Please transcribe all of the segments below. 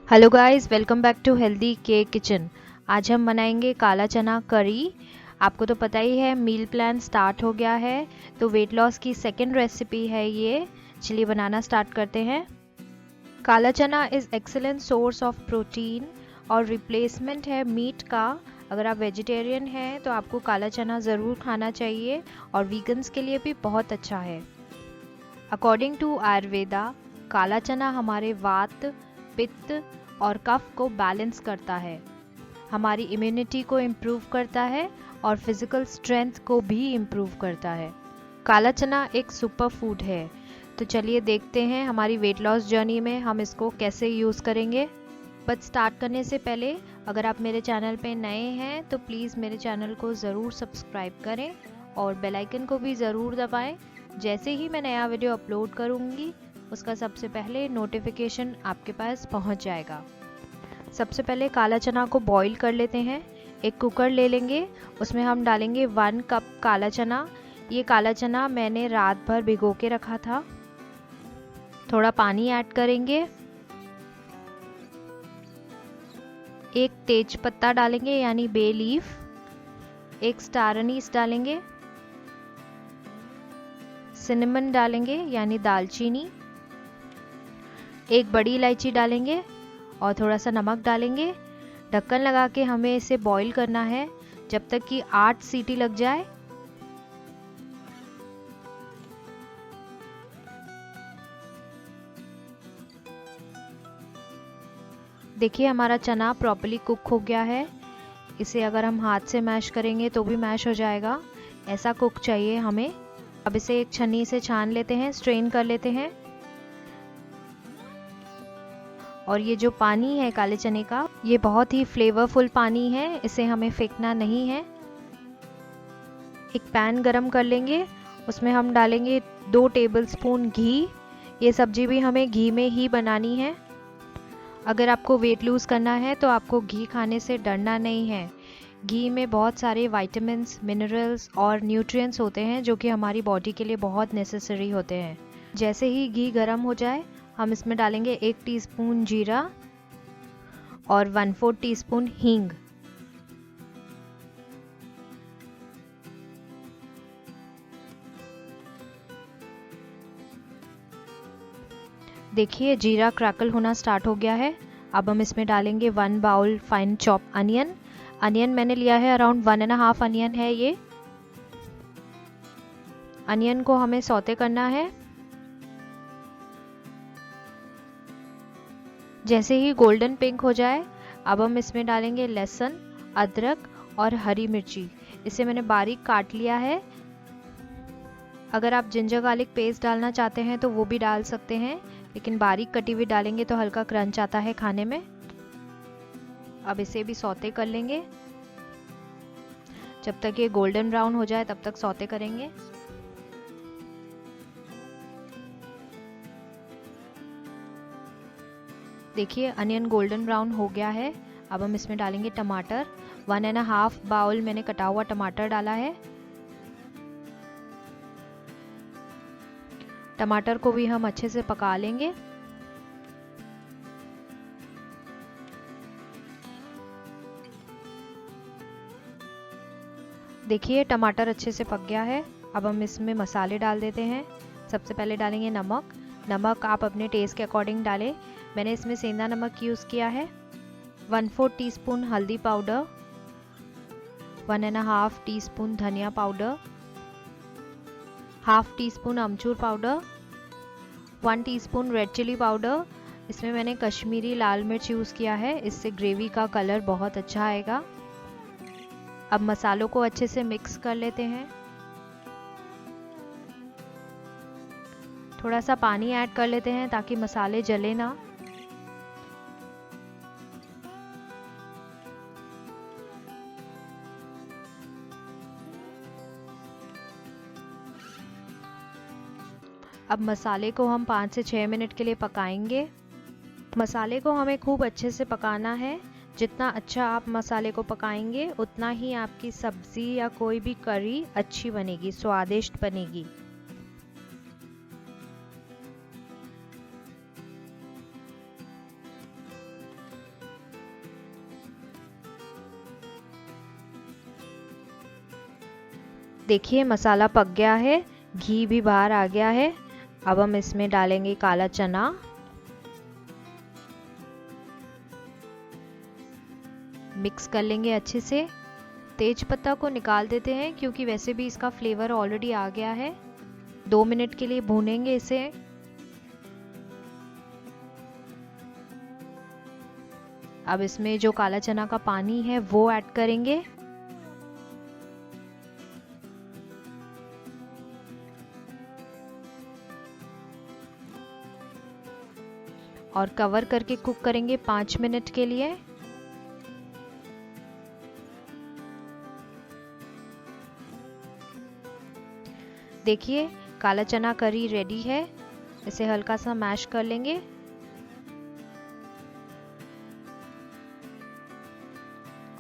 Hello guys, welcome back to healthy के kitchen. आज हम बनाएंगे काला चना करी। आपको तो पता ही है मील प्लान स्टार्ट हो गया है, तो वेट लॉस की सेकंड रेसिपी है ये। चलिए बनाना स्टार्ट करते हैं। काला चना is excellent source of protein और रिप्लेसमेंट है मीट का। अगर आप वेजिटेरियन हैं तो आपको काला चना ज़रूर खाना चाहिए और वीगन्स के लिए भी बहुत अच्छा है। अकॉर्डिंग टू आयुर्वेदा, काला चना हमारे वात, पित्त और कफ को बैलेंस करता है, हमारी इम्यूनिटी को इम्प्रूव करता है और फिजिकल स्ट्रेंथ को भी इम्प्रूव करता है। काला चना एक सुपर फूड है। तो चलिए देखते हैं हमारी वेट लॉस जर्नी में हम इसको कैसे यूज़ करेंगे। बट स्टार्ट करने से पहले अगर आप मेरे चैनल पे नए हैं तो प्लीज़ मेरे चैनल को ज़रूर सब्सक्राइब करें और बेल आइकन को भी ज़रूर दबाएं। जैसे ही मैं नया वीडियो अपलोड करूँगी उसका सबसे पहले नोटिफिकेशन आपके पास पहुंच जाएगा। सबसे पहले काला चना को बॉईल कर लेते हैं। एक कुकर ले लेंगे, उसमें हम डालेंगे 1 कप काला चना। ये काला चना मैंने रात भर भिगो के रखा था। थोड़ा पानी ऐड करेंगे, एक तेज पत्ता डालेंगे यानी बे लीफ, एक स्टार अनीस डालेंगे, सिनेमन डालेंगे यानी दालचीनी, एक बड़ी इलायची डालेंगे और थोड़ा सा नमक डालेंगे। ढक्कन लगा के हमें इसे बॉईल करना है जब तक कि 8 सीटी लग जाए। देखिए हमारा चना प्रॉपर्ली कुक हो गया है। इसे अगर हम हाथ से मैश करेंगे तो भी मैश हो जाएगा, ऐसा कुक चाहिए हमें। अब इसे एक छन्नी से छान लेते हैं, स्ट्रेन कर लेते हैं। और ये जो पानी है काले चने का, ये बहुत ही फ्लेवरफुल पानी है, इसे हमें फेंकना नहीं है। एक पैन गरम कर लेंगे, उसमें हम डालेंगे 2 टेबलस्पून घी। ये सब्जी भी हमें घी में ही बनानी है। अगर आपको वेट लूज़ करना है तो आपको घी खाने से डरना नहीं है। घी में बहुत सारे विटामिन्स, मिनरल्स और न्यूट्रिएंट्स होते हैं जो कि हमारी बॉडी के लिए बहुत नेसेसरी होते हैं। जैसे ही घी गर्म हो जाए हम इसमें डालेंगे 1 टीस्पून जीरा और 1/4 टीस्पून हींग। देखिए जीरा क्रैकल होना स्टार्ट हो गया है। अब हम इसमें डालेंगे 1 bowl fine chop onion. Onion मैंने लिया है अराउंड 1.5 अनियन है ये। अनियन को हमें सौते करना है। जैसे ही गोल्डन पिंक हो जाए अब हम इसमें डालेंगे लहसुन, अदरक और हरी मिर्ची। इसे मैंने बारीक काट लिया है। अगर आप जिंजर गार्लिक पेस्ट डालना चाहते हैं तो वो भी डाल सकते हैं, लेकिन बारीक कटी हुई डालेंगे तो हल्का क्रंच आता है खाने में। अब इसे भी सौते कर लेंगे, जब तक ये गोल्डन ब्राउन हो जाए तब तक सौते करेंगे। देखिए अनियन गोल्डन ब्राउन हो गया है। अब हम इसमें डालेंगे टमाटर। 1.5 बाउल मैंने कटा हुआ टमाटर डाला है। टमाटर को भी हम अच्छे से पका लेंगे। देखिए टमाटर अच्छे से पक गया है। अब हम इसमें मसाले डाल देते हैं। सबसे पहले डालेंगे नमक। नमक आप अपने टेस्ट के अकॉर्डिंग डालें। मैंने इसमें सेंधा नमक यूज़ किया है। 1/4 टीस्पून हल्दी पाउडर, 1.5 टीस्पून धनिया पाउडर, हाफ टी स्पून अमचूर powder, 1 teaspoon red chilli powder. इसमें मैंने कश्मीरी लाल मिर्च यूज़ किया है, इससे ग्रेवी का कलर बहुत अच्छा आएगा। अब मसालों को अच्छे से मिक्स कर लेते हैं। थोड़ा सा पानी ऐड कर लेते हैं ताकि मसाले जले ना। अब मसाले को हम 5 से 6 मिनट के लिए पकाएंगे। मसाले को हमें खूब अच्छे से पकाना है। जितना अच्छा आप मसाले को पकाएंगे उतना ही आपकी सब्जी या कोई भी करी अच्छी बनेगी, स्वादिष्ट बनेगी। देखिए मसाला पक गया है, घी भी बाहर आ गया है। अब हम इसमें डालेंगे काला चना, मिक्स कर लेंगे अच्छे से। तेज पत्ता को निकाल देते हैं क्योंकि वैसे भी इसका फ्लेवर ऑलरेडी आ गया है। 2 मिनट के लिए भूनेंगे इसे। अब इसमें जो काला चना का पानी है वो ऐड करेंगे। और कवर करके कुक करेंगे 5 मिनट के लिए। देखिए काला चना करी रेडी है। इसे हल्का सा मैश कर लेंगे।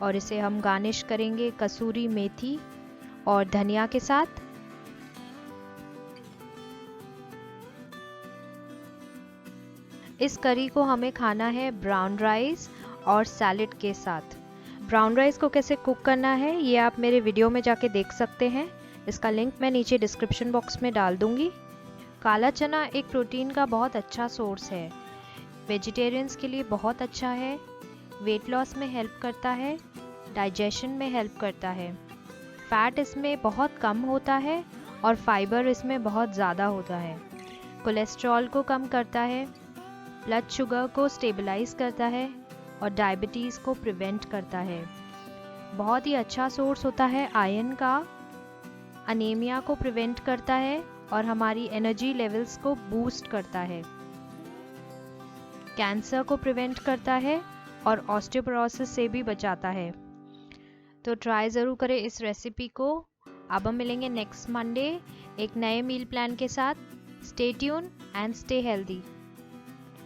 और इसे हम गार्निश करेंगे कसूरी मेथी और धनिया के साथ। इस करी को हमें खाना है ब्राउन राइस और सैलेड के साथ। ब्राउन राइस को कैसे कुक करना है ये आप मेरे वीडियो में जाके देख सकते हैं। इसका लिंक मैं नीचे डिस्क्रिप्शन बॉक्स में डाल दूंगी। काला चना एक प्रोटीन का बहुत अच्छा सोर्स है। वेजिटेरियंस के लिए बहुत अच्छा है। वेट लॉस में हेल्प करता है, डाइजेशन में हेल्प करता है। फैट इसमें बहुत कम होता है और फाइबर इसमें बहुत ज़्यादा होता है। कोलेस्ट्रॉल को कम करता है, ब्लड शुगर को स्टेबलाइज करता है और डायबिटीज़ को प्रिवेंट करता है। बहुत ही अच्छा सोर्स होता है आयरन का। अनीमिया को प्रिवेंट करता है और हमारी एनर्जी लेवल्स को बूस्ट करता है। कैंसर को प्रिवेंट करता है और ऑस्टियोपोरोसिस से भी बचाता है। तो ट्राई ज़रूर करें इस रेसिपी को। अब हम मिलेंगे नेक्स्ट मंडे एक नए मील प्लान के साथ। Stay tune and stay healthy.